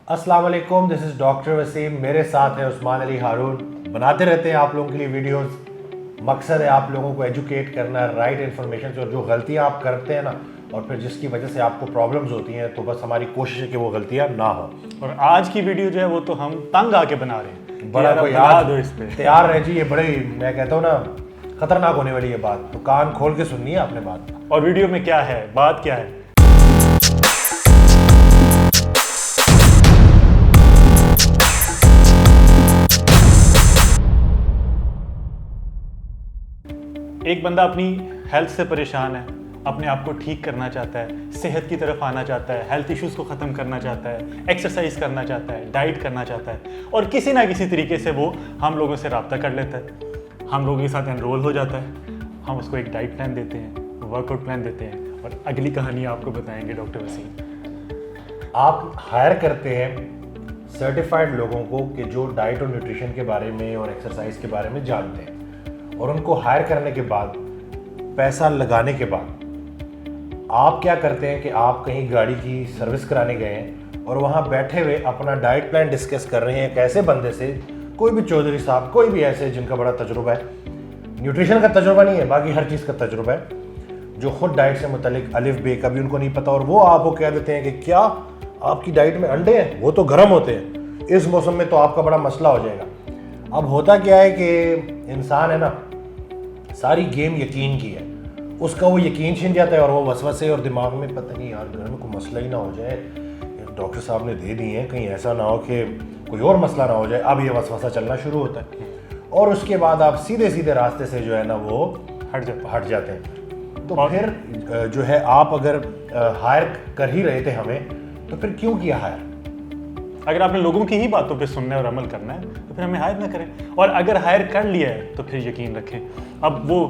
السلام علیکم، دس is doctor Wasim, میرے ساتھ ہے عثمان علی ہارون. بناتے رہتے ہیں آپ لوگوں کے لیے ویڈیوز. مقصد ہے آپ لوگوں کو ایجوکیٹ کرنا، رائٹ انفارمیشن سے، اور جو غلطیاں آپ کرتے ہیں نا اور پھر جس کی وجہ سے آپ کو پرابلمز ہوتی ہیں، تو بس ہماری کوشش ہے کہ وہ غلطیاں نہ ہوں. اور آج کی ویڈیو جو ہے وہ تو ہم تنگ آ کے بنا رہے ہیں. بڑا کوئی یاد ہو اس پہ تیار رہ جی. یہ بڑے میں کہتا ہوں نا خطرناک ہونے والی یہ بات، تو کان کھول کے سننی ہے آپ نے بات. اور ویڈیو میں کیا ہے، بات کیا ہے. ایک بندہ اپنی ہیلتھ سے پریشان ہے، اپنے آپ کو ٹھیک کرنا چاہتا ہے، صحت کی طرف آنا چاہتا ہے، ہیلتھ ایشوز کو ختم کرنا چاہتا ہے، ایکسرسائز کرنا چاہتا ہے، ڈائٹ کرنا چاہتا ہے، اور کسی نہ کسی طریقے سے وہ ہم لوگوں سے رابطہ کر لیتا ہے، ہم لوگوں کے ساتھ انرول ہو جاتا ہے. ہم اس کو ایک ڈائٹ پلان دیتے ہیں، ورک آؤٹ پلان دیتے ہیں، اور اگلی کہانی آپ کو بتائیں گے ڈاکٹر وسیم. آپ ہائر کرتے ہیں سرٹیفائڈ لوگوں کو کہ جو ڈائٹ اور نیوٹریشن کے بارے میں اور ایکسرسائز کے بارے میں جانتے ہیں، اور ان کو ہائر کرنے کے بعد پیسہ لگانے کے بعد آپ کیا کرتے ہیں کہ آپ کہیں گاڑی کی سروس کرانے گئے ہیں اور وہاں بیٹھے ہوئے اپنا ڈائٹ پلان ڈسکس کر رہے ہیں ایک ایسے بندے سے، کوئی بھی چودھری صاحب، کوئی بھی ایسے جن کا بڑا تجربہ ہے. نیوٹریشن کا تجربہ نہیں ہے، باقی ہر چیز کا تجربہ ہے، جو خود ڈائٹ سے متعلق الف بے کبھی ان کو نہیں پتا، اور وہ آپ کو کہہ دیتے ہیں کہ کیا آپ کی ڈائٹ میں انڈے ہیں، وہ تو گرم ہوتے ہیں، اس موسم میں تو آپ کا بڑا مسئلہ ہو جائے گا. اب ہوتا کیا ہے کہ انسان ہے نا، ساری گیم یقین کی ہے. اس کا وہ یقین چھن جاتا ہے اور وہ وسوسے اور دماغ میں پتہ نہیں یار گھر میں کوئی مسئلہ ہی نہ ہو جائے، ڈاکٹر صاحب نے دے دی ہیں، کہیں ایسا نہ ہو کہ کوئی اور مسئلہ نہ ہو جائے. اب یہ وسوسہ چلنا شروع ہوتا ہے، اور اس کے بعد آپ سیدھے سیدھے راستے سے جو ہے نا وہ ہٹ جاتے ہیں. تو پھر جو ہے آپ اگر ہائر کر ہی رہے تھے ہمیں، تو پھر کیوں کیا ہائر؟ اگر آپ نے لوگوں کی ہی باتوں پہ سننا ہے اور عمل کرنا ہے تو پھر ہمیں ہائر نہ کریں، اور اگر ہائر کر لیا ہے تو پھر یقین رکھیں. اب وہ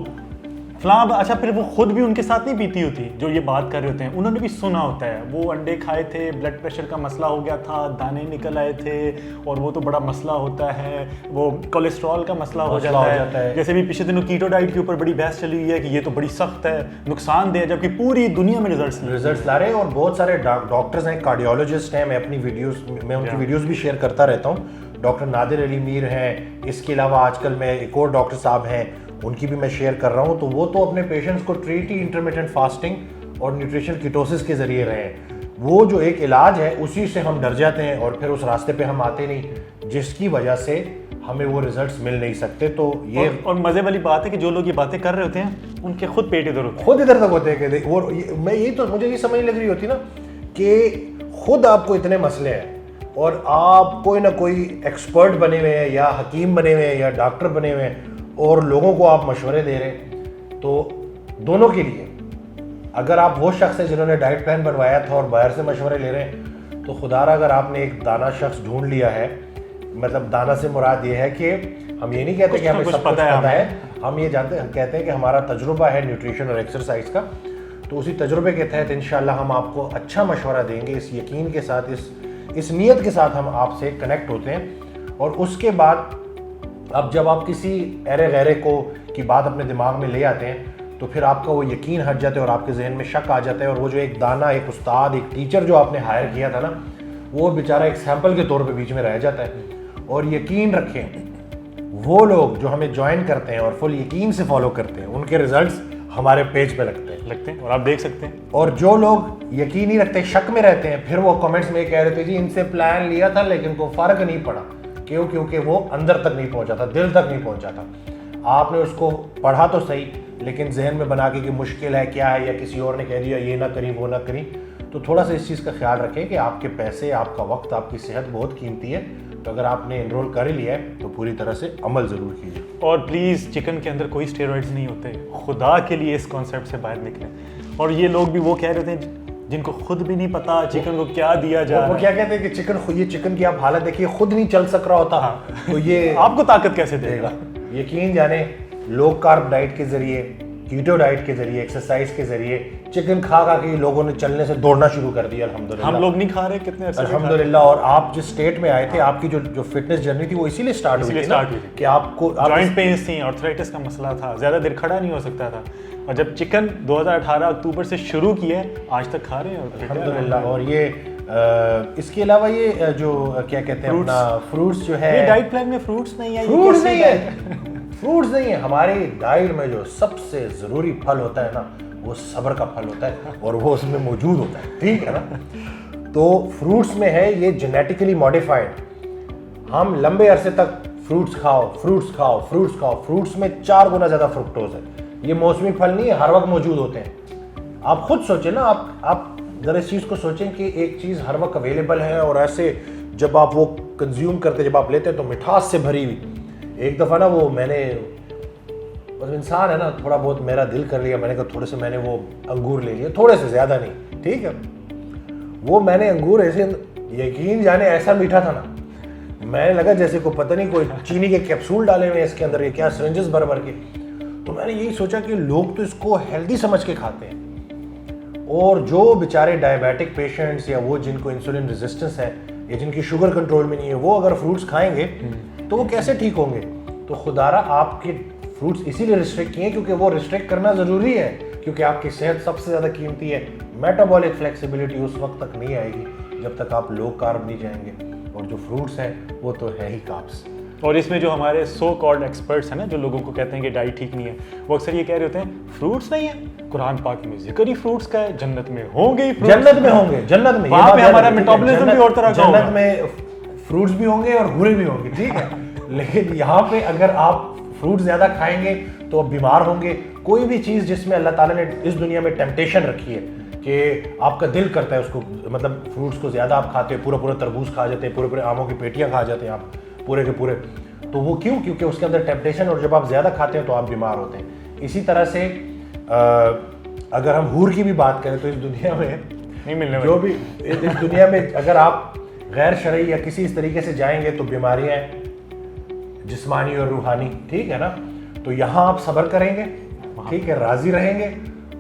فلاں اچھا پھر وہ خود بھی ان کے ساتھ نہیں پیتی ہوتی جو یہ بات کر رہے ہوتے ہیں، انہوں نے بھی سنا ہوتا ہے وہ انڈے کھائے تھے، بلڈ پریشر کا مسئلہ ہو گیا تھا، دانے نکل آئے تھے، اور وہ تو بڑا مسئلہ ہوتا ہے، وہ کولیسٹرول کا مسئلہ ہو جاتا ہے. جیسے بھی پچھلے دنوں کیٹو ڈائٹ کے اوپر بڑی بحث چلی ہوئی ہے کہ یہ تو بڑی سخت ہے، نقصان دہ ہے، جبکہ پوری دنیا میں ریزلٹس لا رہے ہیں. اور بہت سارے ڈاکٹرز ہیں، کارڈیولوجسٹ ہیں، میں اپنی ویڈیوز میں ان کی ویڈیوز بھی شیئر کرتا رہتا ہوں. ڈاکٹر نادر علی میر ہیں، اس کے علاوہ آج کل میں ایک اور ڈاکٹر صاحب ہیں، ان کی بھی میں شیئر کر رہا ہوں. تو وہ تو اپنے پیشنٹس کو ٹریٹ ہی انٹرمیٹنٹ فاسٹنگ اور نیوٹریشن کیٹوسس کے ذریعے رہے ہیں. وہ جو ایک علاج ہے اسی سے ہم ڈر جاتے ہیں اور پھر اس راستے پہ ہم آتے نہیں، جس کی وجہ سے ہمیں وہ ریزلٹس مل نہیں سکتے. تو یہ اور مزے والی بات ہے کہ جو لوگ یہ باتیں کر رہے ہوتے ہیں ان کے خود پیٹ ادھر ہوتے ہیں، خود ادھر تک ہوتے ہیں کہ وہ میں یہ تو مجھے یہ سمجھ لگ رہی ہوتی نا کہ خود آپ کو اتنے مسئلے ہیں اور آپ کوئی نہ کوئی ایکسپرٹ بنے ہوئے ہیں، یا حکیم بنے ہوئے ہیں، یا ڈاکٹر بنے ہوئے ہیں، اور لوگوں کو آپ مشورے دے رہے ہیں. تو دونوں کے لیے اگر آپ وہ شخص ہیں جنہوں نے ڈائٹ پلان بنوایا تھا اور باہر سے مشورے لے رہے ہیں، تو خدا را اگر آپ نے ایک دانا شخص ڈھونڈ لیا ہے، مطلب دانا سے مراد یہ ہے کہ ہم یہ نہیں کہتے کہ ہمیں سب کچھ پتہ ہے، ہم یہ کہتے ہیں کہ ہمارا تجربہ ہے نیوٹریشن اور ایکسرسائز کا. تو اسی تجربے کے تحت انشاءاللہ ہم آپ کو اچھا مشورہ دیں گے، اس یقین کے ساتھ، اس نیت کے ساتھ ہم آپ سے کنیکٹ ہوتے ہیں. اور اس کے بعد اب جب آپ کسی ایرے غیرے کی بات اپنے دماغ میں لے آتے ہیں، تو پھر آپ کا وہ یقین ہٹ جاتا ہے اور آپ کے ذہن میں شک آ جاتا ہے، اور وہ جو ایک دانہ، ایک استاد، ایک ٹیچر جو آپ نے ہائر کیا تھا نا، وہ بیچارہ ایک سیمپل کے طور پہ بیچ میں رہ جاتا ہے. اور یقین رکھیں، وہ لوگ جو ہمیں جوائن کرتے ہیں اور فل یقین سے فالو کرتے ہیں، ان کے ریزلٹس ہمارے پیج پہ لگتے ہیں اور آپ دیکھ سکتے ہیں. اور جو لوگ یقین ہی رکھتے، شک میں رہتے ہیں، پھر وہ کمنٹس میں یہ کہہ رہے تھے جی ان سے پلان لیا تھا لیکن کوئی فرق نہیں پڑا. کیونکہ وہ اندر تک نہیں پہنچا تھا، دل تک نہیں پہنچا تھا. آپ نے اس کو پڑھا تو صحیح، لیکن ذہن میں بنا کے کہ مشکل ہے، کیا ہے، یا کسی اور نے کہہ دیا یہ نہ کریں وہ نہ کریں. تو تھوڑا سا اس چیز کا خیال رکھیں کہ آپ کے پیسے، آپ کا وقت، آپ کی صحت بہت قیمتی ہے. تو اگر آپ نے انرول کر ہی لیا ہے تو پوری طرح سے عمل ضرور کیجیے. اور پلیز چکن کے اندر کوئی اسٹیرائڈز نہیں ہوتے، خدا کے لیے اس کانسیپٹ سے باہر نکلیں. اور یہ لوگ بھی وہ کہہ رہے تھے جن کو خود بھی نہیں پتا چکن کو کیا دیا جائے. وہ کیا کہتے ہیں کہ یہ چکن کی آپ حالت دیکھیے، خود نہیں چل سک رہا ہوتا، تو یہ آپ کو طاقت کیسے دے گا؟ یقین جانے لو کارب ڈائٹ کے ذریعے، کیٹو ڈائٹ کے ذریعے، ایکسرسائز کے ذریعے، چکن کھا کے لوگوں نے چلنے سے دوڑنا شروع کر دیا. الحمدللہ ہم لوگ نہیں کھا رہے کتنے عرصے سے الحمدللہ. اور آپ جس اسٹیٹ میں آئے تھے، آپ کی جو فٹنس جرنی تھی وہ اسی لیے اسٹارٹ ہوئی تھی کہ آپ کو جوائنٹ پینس تھیں، آرتھرائٹس کا مسئلہ تھا، زیادہ دیر کھڑا نہیں ہو سکتا تھا. اور جب چکن 2018 اکتوبر سے شروع کیے، آج تک کھا رہے ہیں الحمدللہ. اور یہ اس کے علاوہ یہ جو کیا کہتے ہیں اپنا فروٹس جو ہے, یہ ڈائٹ پلان میں فروٹس نہیں ہے, فروٹس نہیں ہے, فروٹس نہیں ہے. ہماری ڈائٹ میں جو سب سے ضروری پھل ہوتا ہے نا, وہ صبر کا پھل ہوتا ہے, اور وہ اس میں موجود ہوتا ہے, ٹھیک ہے نا. تو فروٹس میں ہے یہ جینیٹیکلی ماڈیفائڈ. ہم لمبے عرصے تک فروٹس کھاؤ, فروٹس کھاؤ, فروٹس کھاؤ. فروٹس میں 4 گنا زیادہ فرکٹوز ہے. یہ موسمی پھل نہیں ہے, ہر وقت موجود ہوتے ہیں. آپ خود سوچیں نا, آپ ذرا اس چیز کو سوچیں کہ ایک چیز ہر وقت اویلیبل ہے, اور ایسے جب آپ وہ کنزیوم کرتے, جب آپ لیتے ہیں تو مٹھاس سے بھری ہوئی. ایک دفعہ نا وہ میں نے, انسان ہے نا, تھوڑا بہت میرا دل کر لیا, میں نے کہا تھوڑے سے میں نے وہ انگور لے لیے, تھوڑے سے, زیادہ نہیں, ٹھیک ہے. وہ میں نے انگور ایسے, یقین جانے ایسا میٹھا تھا نا, میں نے لگا جیسے کوئی پتہ نہیں کوئی چینی کے کیپسول ڈالے ہوئے اس کے اندر, یہ کیا سرنجز بھر بھر کے. تو میں نے یہی سوچا کہ لوگ تو اس کو ہیلدی سمجھ کے کھاتے ہیں, اور جو بیچارے ڈائبیٹک پیشنٹس یا وہ جن کو انسولین ریزسٹنس ہے یا جن کی شوگر کنٹرول میں نہیں ہے, وہ اگر فروٹس کھائیں گے تو وہ کیسے ٹھیک ہوں گے. تو خدارا آپ کے فروٹس اسی لیے ریسٹرکٹ کیے کیونکہ وہ ریسٹرکٹ کرنا ضروری ہے, کیونکہ آپ کی صحت سب سے زیادہ قیمتی ہے. میٹابولک فلیکسیبلٹی اس وقت تک نہیں آئے گی جب تک آپ لو کارب نہیں جائیں گے, اور جو فروٹس ہیں وہ تو ہے ہی کاربس. اور اس میں جو ہمارے سو کالڈ ایکسپرٹس ہیں نا, جو لوگوں کو کہتے ہیں کہ ڈائٹ ٹھیک نہیں ہے, وہ اکثر یہ کہہ رہے ہوتے ہیں فروٹس نہیں ہے, قرآن پاک میں ذکر ہی فروٹس کا ہے, جنت میں ہوں گے, جنت میں ہوں گے, جنت میں, وہاں پہ ہمارا میٹابولزم بھی اور طرح کا ہوگا, جنت میں فروٹس بھی ہوں گے اور گھوڑے بھی ہوں گے, ٹھیک ہے. لیکن یہاں پہ اگر آپ فروٹ زیادہ کھائیں گے تو آپ بیمار ہوں گے. کوئی بھی چیز جس میں اللہ تعالیٰ نے اس دنیا میں ٹیمپٹیشن رکھی ہے کہ آپ کا دل کرتا ہے اس کو, مطلب فروٹس کو زیادہ آپ کھاتے ہیں, پورا تربوز کھا جاتے ہیں, پورے آموں کی پیٹیاں کھا جاتے ہیں آپ پورے کے پورے. تو وہ کیوں؟ کیونکہ اس کے اندر ٹیمپٹیشن, اور جب آپ زیادہ کھاتے ہیں تو آپ بیمار ہوتے ہیں. اسی طرح سے اگر ہم حور کی بھی بات کریں تو اس دنیا میں نہیں ملنے جو بھی, اس دنیا میں اگر آپ غیر شرعی یا کسی اس طریقے سے جائیں گے تو بیماریاں ہیں جسمانی اور روحانی, ٹھیک ہے نا. تو یہاں آپ صبر کریں گے, ٹھیک ہے, راضی رہیں گے,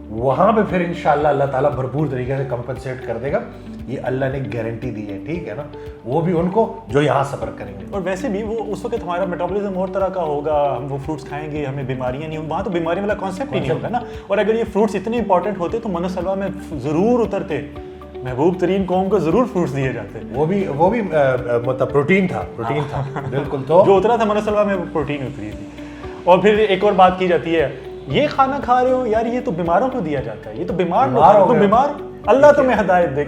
وہاں پہ پھر انشاءاللہ اللہ تعالیٰ بھرپور طریقے سے کمپنسیٹ کر دے گا. یہ اللہ نے گارنٹی دی ہے, ٹھیک ہے نا. وہ بھی ان کو جو یہاں صبر کریں گے. اور ویسے بھی وہ اس وقت ہمارا میٹابولزم اور طرح کا ہوگا, ہم وہ فروٹس کھائیں گے, ہمیں بیماریاں نہیں ہوں, وہاں تو بیماری والا کانسیپٹ ہی نہیں ہوگا نا. اور اگر یہ فروٹس اتنے امپورٹنٹ ہوتے تو من سلوا میں ضرور اترتے, محبوب ترین قوم کو ضرور فروٹس دیے جاتے. وہ بھی مطلب پروٹین تھا بالکل. تو جو اترا تھا من سلوا میں وہ پروٹین اتری تھی. اور پھر ایک اور بات کی جاتی ہے, یہ کھانا کھا رہے ہو یار, یہ تو بیماروں کو دیا جاتا ہے, یہ تو بیمار ہو, تم بیمار, اللہ تمہیں ہدایت دے.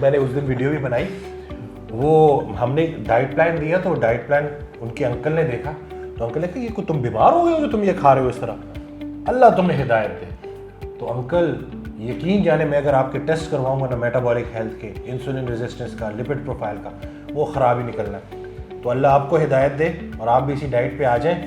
میں نے اس دن ویڈیو بھی بنائی, وہ ہم نے ڈائٹ پلان دیا تو ڈائٹ پلان ان کے انکل نے دیکھا, تو انکل نے کہا یہ تم بیمار ہو گئے ہو جو تم یہ کھا رہے ہو اس طرح, اللہ تمہیں ہدایت دے. تو انکل یقین جانے, میں اگر آپ کے ٹیسٹ کرواؤں گا نا میٹابولک ہیلتھ کے, انسولین ریزسٹنس کا, لپڈ پروفائل کا, وہ خراب ہی نکلنا ہے. تو اللہ آپ کو ہدایت دے اور آپ بھی اسی ڈائٹ پہ آ جائیں.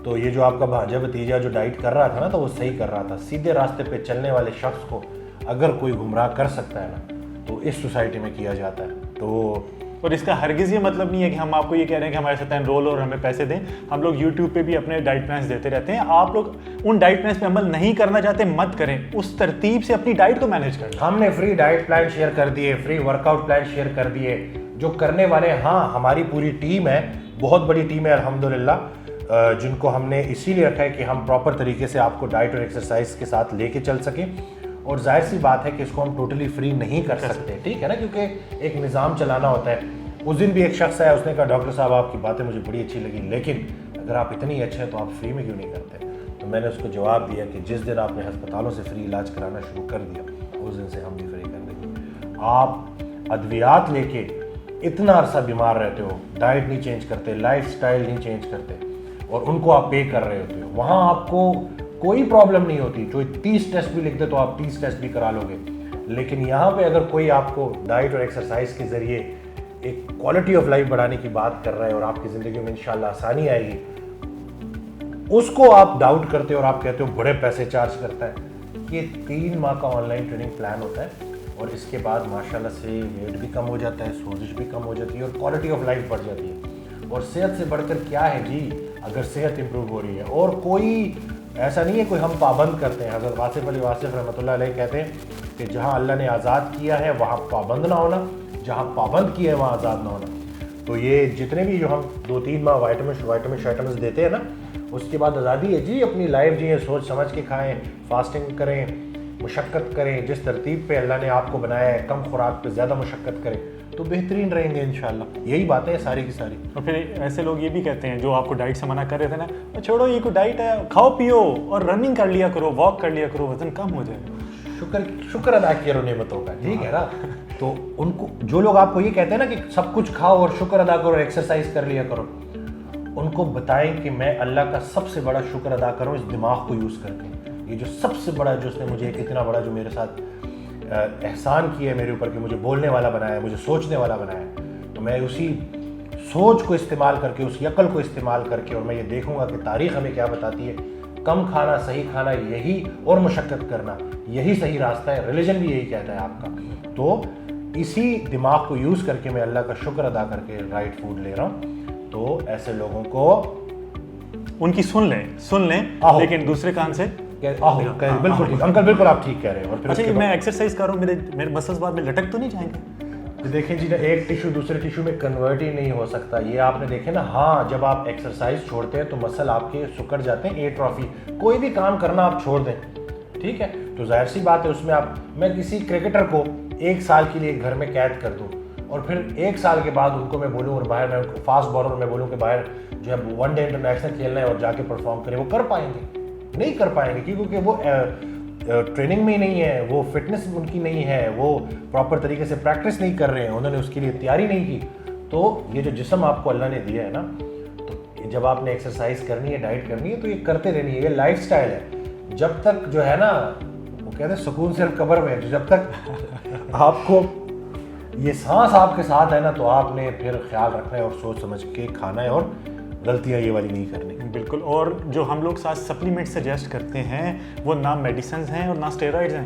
تو یہ جو آپ کا بھانجا بھتیجا جو ڈائٹ کر رہا تھا نا, تو وہ صحیح کر رہا تھا. سیدھے راستے پہ چلنے والے شخص کو اگر کوئی گمراہ کر سکتا ہے نا, تو اس سوسائٹی میں کیا جاتا ہے. تو اور اس کا ہرگز یہ مطلب نہیں ہے کہ ہم آپ کو یہ کہہ رہے ہیں کہ ہمارے ساتھ انرول اور ہمیں پیسے دیں. ہم لوگ یوٹیوب پہ بھی اپنے ڈائٹ پلانس دیتے رہتے ہیں. آپ لوگ ان ڈائٹ پلانس پہ عمل نہیں کرنا چاہتے, مت کریں, اس ترتیب سے اپنی ڈائٹ کو مینیج کریں. ہم نے فری ڈائٹ پلان شیئر کر دیے, free work out plan share کر دیے. جو کرنے والے, ہاں ہماری پوری ٹیم ہے, بہت بڑی ٹیم ہے الحمدللہ, جن کو ہم نے اسی لیے رکھا ہے کہ ہم پراپر طریقے سے آپ کو ڈائٹ اور ایکسرسائز کے ساتھ لے کے چل سکیں. اور ظاہر سی بات ہے کہ اس کو ہم ٹوٹلی فری نہیں کر سکتے, ٹھیک ہے نا, کیونکہ ایک نظام چلانا ہوتا ہے. اس دن بھی ایک شخص آیا, اس نے کہا ڈاکٹر صاحب آپ کی باتیں مجھے بڑی اچھی لگی, لیکن اگر آپ اتنی اچھے ہیں تو آپ فری میں کیوں نہیں کرتے. تو میں نے اس کو جواب دیا کہ جس دن آپ نے ہسپتالوں سے فری علاج کرانا شروع کر دیا, اس دن سے ہم بھی فری کر دیں گے. آپ ادویات لے کے اتنا عرصہ بیمار رہتے ہو, ڈائٹ نہیں چینج کرتے, لائف سٹائل نہیں چینج کرتے, اور ان کو آپ پے کر رہے ہوتے ہو, وہاں آپ کو کوئی پرابلم نہیں ہوتی. جو 30 ٹیسٹ بھی لکھ دے تو آپ 30 ٹیسٹ بھی کرا لو گے. لیکن یہاں پہ اگر کوئی آپ کو ڈائٹ اور ایکسرسائز کے ذریعے ایک کوالٹی آف لائف بڑھانے کی بات کر رہا ہے اور آپ کی زندگی میں انشاءاللہ آسانی آئے گی, اس کو آپ ڈاؤٹ کرتے ہو اور آپ کہتے ہو بڑے پیسے چارج کرتا ہے. یہ 3 ماہ کا آن لائن ٹریننگ پلان ہوتا ہے, اور اس کے بعد ماشاءاللہ سے ویٹ بھی کم ہو جاتا ہے, سوزش بھی کم ہو جاتی ہے, اور کوالٹی آف لائف بڑھ جاتی ہے. اور صحت سے بڑھ کر کیا ہے جی, اگر صحت امپروو ہو رہی ہے. اور کوئی ایسا نہیں ہے کوئی ہم پابند کرتے ہیں. حضرت واصف علی واصف رحمۃ اللہ علیہ کہتے ہیں کہ جہاں اللہ نے آزاد کیا ہے وہاں پابند نہ ہونا, جہاں پابند کیا ہے وہاں آزاد نہ ہونا. تو یہ جتنے بھی جو ہم 2-3 ماہ وائٹامنس دیتے ہیں نا, اس کے بعد آزادی ہے جی, اپنی لائف جیئیں, سوچ سمجھ کے کھائیں, فاسٹنگ کریں, مشقت کریں, جس ترتیب پہ اللہ نے آپ کو بنایا ہے, کم خوراک پہ زیادہ مشقت کریں تو بہترین رہیں گے انشاءاللہ. یہی باتیں ہیں ساری کی ساری. اور پھر ایسے لوگ یہ بھی کہتے ہیں جو آپ کو ڈائٹ سے منع کر رہے تھے نا, چھوڑو یہ کوئی ڈائٹ ہے, کھاؤ پیو اور رننگ کر لیا کرو, واک کر لیا کرو, وزن کم ہو جائے گا. شکر ادا کیا کرو نعمتوں کا, ٹھیک ہے نا. تو ان کو جو لوگ آپ کو یہ کہتے ہیں نا کہ سب کچھ کھاؤ اور شکر ادا کرو اور ایکسرسائز کر لیا کرو, ان کو بتائیں کہ میں اللہ کا سب سے بڑا شکر ادا کروں اس دماغ کو یوز کر کے. یہ جو سب سے بڑا, جو اس نے مجھے اتنا بڑا جو میرے ساتھ احسان کیا ہے میرے اوپر, کہ مجھے بولنے والا بنایا ہے, مجھے سوچنے والا بنایا ہے, تو میں اسی سوچ کو استعمال کر کے, اسی عقل کو استعمال کر کے, اور میں یہ دیکھوں گا کہ تاریخ ہمیں کیا بتاتی ہے. کم کھانا, صحیح کھانا, یہی اور مشقت کرنا, یہی صحیح راستہ ہے. ریلیجن بھی یہی کہتا ہے آپ کا. تو اسی دماغ کو یوز کر کے میں اللہ کا شکر ادا کر کے رائٹ فوڈ لے رہا ہوں. تو ایسے لوگوں کو ان کی سن لیں, لیکن دوسرے کان سے بالکل ٹھیک انکل, بالکل آپ ٹھیک کہہ رہے ہیں. اور اچھا, میں ایکسرسائز کر رہا ہوں, میرے مسلس بعد میں لٹک تو نہیں جائیں گے؟ دیکھیں جی, ایک ٹیشو دوسرے ٹیشو میں کنورٹ ہی نہیں ہو سکتا. یہ آپ نے دیکھے نا. ہاں, جب آپ ایکسرسائز چھوڑتے ہیں تو مسل آپ کے سکڑ جاتے ہیں. ایٹرافی, کوئی بھی کام کرنا آپ چھوڑ دیں, ٹھیک ہے, تو ظاہر سی بات ہے اس میں میں کسی کرکٹر کو 1 سال کے لیے گھر میں قید کر دوں اور پھر 1 سال کے بعد ان کو میں بولوں, اور باہر میں ان کو فاسٹ بالر میں بولوں کہ باہر جو ہے ون ڈے انٹرنیشنل کھیلنا ہے اور جا کے پرفارم کریں, وہ کر پائیں گے؟ نہیں کر پائیں گے, کیونکہ وہ ٹریننگ میں ہی نہیں ہے, وہ فٹنس ان کی نہیں ہے, وہ پراپر طریقے سے پریکٹس نہیں کر رہے ہیں, انہوں نے اس کے لیے تیاری نہیں کی. تو یہ جو جسم آپ کو اللہ نے دیا ہے نا, تو جب آپ نے ایکسرسائز کرنی ہے, ڈائٹ کرنی ہے, تو یہ کرتے رہنی ہے. یہ لائف سٹائل ہے. جب تک جو ہے نا, وہ کہتے ہیں سکون صرف قبر میں, جب تک آپ کو یہ سانس آپ کے ساتھ ہے نا, تو آپ نے پھر خیال رکھنا ہے اور سوچ سمجھ کے کھانا ہے, اور غلطیاں یہ والی نہیں کرنی. بالکل. اور جو ہم لوگ ساتھ سپلیمنٹ سجیسٹ کرتے ہیں وہ نہ میڈیسنز ہیں اور نہ اسٹیرائڈز ہیں,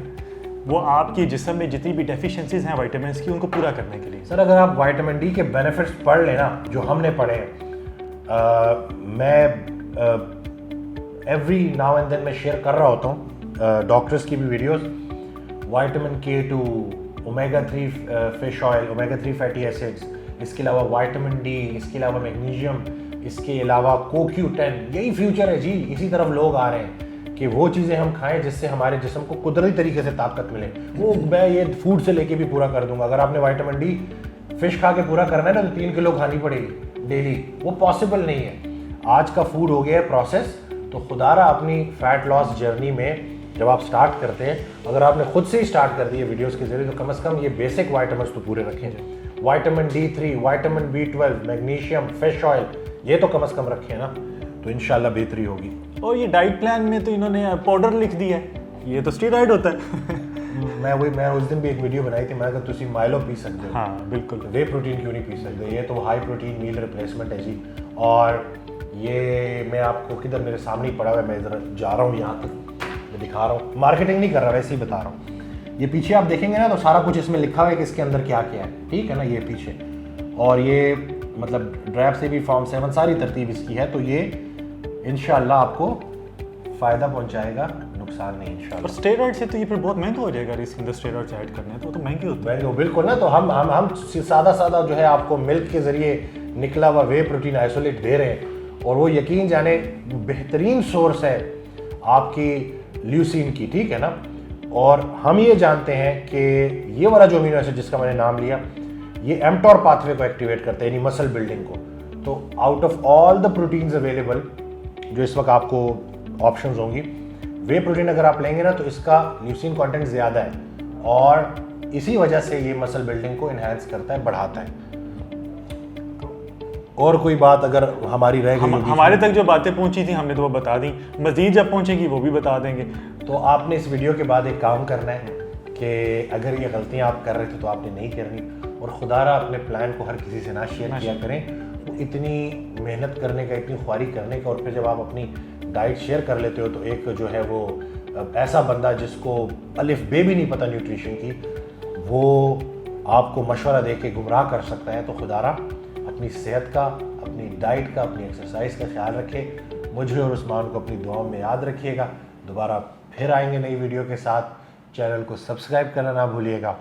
وہ آپ کی جسم میں جتنی بھی ڈیفیشنسیز ہیں وائٹامنس کی, ان کو پورا کرنے کے لیے. سر, اگر آپ وائٹامن ڈی کے بینیفٹس پڑھ لیں نا, جو ہم نے پڑھے ہیں, میں ایوری ناؤ اینڈ دین میں شیئر کر رہا ہوتا ہوں ڈاکٹرس کی بھی videos. Vitamin K2, omega 3 fish oil, omega 3 fatty acids, اس کے علاوہ وائٹامن ڈی, اس کے علاوہ میگنیشیم, اس کے علاوہ CoQ10. یہی فیوچر ہے جی. اسی طرف لوگ آ رہے ہیں کہ وہ چیزیں ہم کھائیں جس سے ہمارے جسم کو قدرتی طریقے سے طاقت ملے. وہ میں یہ فوڈ سے لے کے بھی پورا کر دوں گا. اگر آپ نے وائٹامن ڈی فش کھا کے پورا کرنا ہے نا, تو 3 کلو کھانی پڑے گی ڈیلی. وہ پاسبل نہیں ہے. آج کا فوڈ ہو گیا ہے پروسیس. تو خدا را اپنی فیٹ لاس جرنی میں جب آپ سٹارٹ کرتے ہیں, اگر آپ نے خود سے ہی سٹارٹ کر دی ہے ویڈیوز کے ذریعے, تو کم از کم یہ بیسک وائٹامنس تو پورے رکھیں. Vitamin D3, vitamin B12, magnesium, fish oil, یہ تو کم از کم رکھیں نا, تو انشاءاللہ بہتری ہوگی. اور یہ ڈائٹ پلان میں تو انہوں نے پاؤڈر لکھ دیا ہے, یہ تو اسٹیرائڈ ہوتا ہے. میں اس دن بھی ایک ویڈیو بنائی تھی, میں کہا تسی مائلو پی سکتے ہو. ہاں بالکل. وے پروٹین کیوں نہیں پی سکتے؟ یہ تو ہائی پروٹین میل ریپلیسمنٹ ہے جی. اور یہ میں آپ کو کدھر میرے سامنے ہی پڑا ہوا ہے, میں ادھر جا رہا ہوں یہاں تک, میں دکھا رہا ہوں, مارکیٹنگ نہیں کر رہا, ویسے ہی بتا رہا ہوں. یہ پیچھے آپ دیکھیں گے نا, تو سارا کچھ اس میں لکھا ہوا ہے کہ اس کے اندر کیا کیا ہے, ٹھیک ہے نا. یہ پیچھے, اور یہ مطلب ڈرائب سے بھی فارم 7 ساری ترتیب اس کی ہے. تو یہ انشاءاللہ آپ کو فائدہ پہنچائے گا, نقصان نہیں انشاءاللہ. اور اسٹیرائڈ سے تو یہ پھر بہت مہنگا ہو جائے گا, اس کے اندر اسٹیرائڈ ایڈ کرنے ہیں تو مہنگے ہوتے ہیں. بالکل نا. تو ہم سادہ جو ہے آپ کو ملک کے ذریعے نکلا ہوا وے پروٹین آئسولیٹ دے رہے ہیں, اور وہ یقین جانے بہترین سورس ہے آپ کی لیوسین کی, ٹھیک ہے نا. اور ہم یہ جانتے ہیں کہ یہ والا جو امینو ایسڈ جس کا میں نے نام لیا, یہ ایمٹور پاتھ وے کو ایکٹیویٹ کرتا ہے, یعنی مسل بلڈنگ کو. تو out of all the proteins available جو اس وقت آپ کو آپشنز ہوں گی, وے پروٹین اگر آپ لیں گے نا, تو اس کا لیوسین کانٹینٹ زیادہ ہے, اور اسی وجہ سے یہ مسل بلڈنگ کو انہینس کرتا ہے, بڑھاتا ہے. اور کوئی بات اگر ہماری رہ گئی, ہمارے تک جو باتیں پہنچی تھیں ہم نے تو وہ بتا دیں, مزید جب پہنچے گی وہ بھی بتا دیں گے. تو آپ نے اس ویڈیو کے بعد ایک کام کرنا ہے کہ اگر یہ غلطیاں آپ کر رہے تھے تو آپ نے نہیں کرنی, اور خدا را اپنے پلان کو ہر کسی سے نہ شیئر کیا کریں. تو اتنی محنت کرنے کا, اتنی خواری کرنے کا, اور پھر جب آپ اپنی ڈائٹ شیئر کر لیتے ہو, تو ایک جو ہے وہ ایسا بندہ جس کو الف بے بھی نہیں پتہ نیوٹریشن کی, وہ آپ کو مشورہ دے کے گمراہ کر سکتا ہے. تو خدا را اپنی صحت کا, اپنی ڈائٹ کا, اپنی ایکسرسائز کا خیال رکھے. مجھے اور عثمان کو اپنی دعاؤں میں یاد رکھیے گا. دوبارہ پھر آئیں گے نئی ویڈیو کے ساتھ. چینل کو سبسکرائب کرنا نہ بھولیے گا.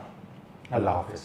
اللہ حافظ.